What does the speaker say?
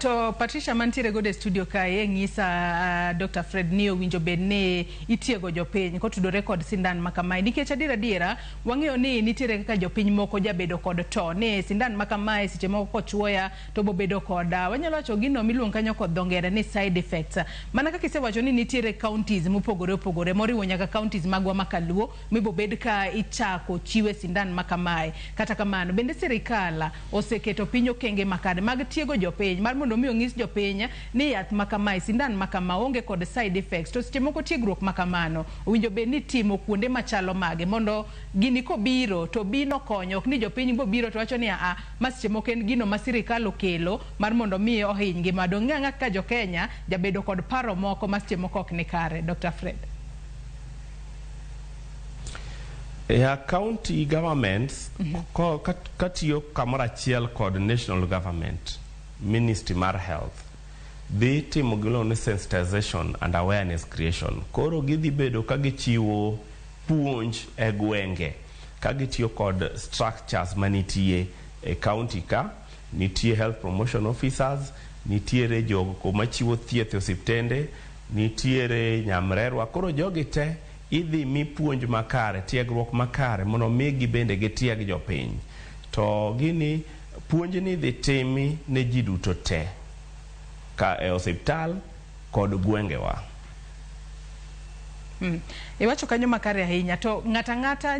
To Patricia mantiere go de studio kae ng'isa Dr. Fred ni owinjo bed ne itiego jopiny kotudore kod sindan makamae nikech adiera wang'eyo ni nitiere kaka jopiny moko jabedo kod to ne sindan makamae seche moko kochuoya to bobedo kod wanyalo wacho gino miluongo kanyo kod dhongere ni side effects. Mana kaka isewacho ni nitiere counties mopogore moriwo nyaka counties magwa makaluo mibobed ka ichako chiwe sindan makamae. Kata kamano bende sirikal oseketo piny okenge makare mag tiego jopiny mar mondo mi ong'is jopiny ni yath makamae sindan makama onge kod side effects. To seche moko tiegruok makamano owinjo bed ni timo kuonde machalo mage mondo gini kobiro to bino konyo, ok ni jopiny bobiro to wacho ni ma seche moko en gino ma sirikal okelo mar mondo mi ohiny ngima dong ng'anga ka jo Kenya jabedo kod paro moko ma seche moko ok ni kare. Dr. Fred. County governments katiyo kamoro achiel kod national government Ministry mar Health dhi timo gilo ni sensitization and awareness creation. Koro gidhi bedo ka gichiwo puonj e gwenge ka gitiyo kod structures manitie e county ka. Nitie health promotion officers, nitiere jogo machiwo thieth e osiptende, nitiere nyamrerwa. Koro jogi te idhi mi puonj makare, tiegruok makare mondo mi gibende gitieg jopiny. To gini puonj ni dhi timi ne ji duto te ka e osiptal kod gwengewa. Iwacho kanyo makare ahinya to ng'ata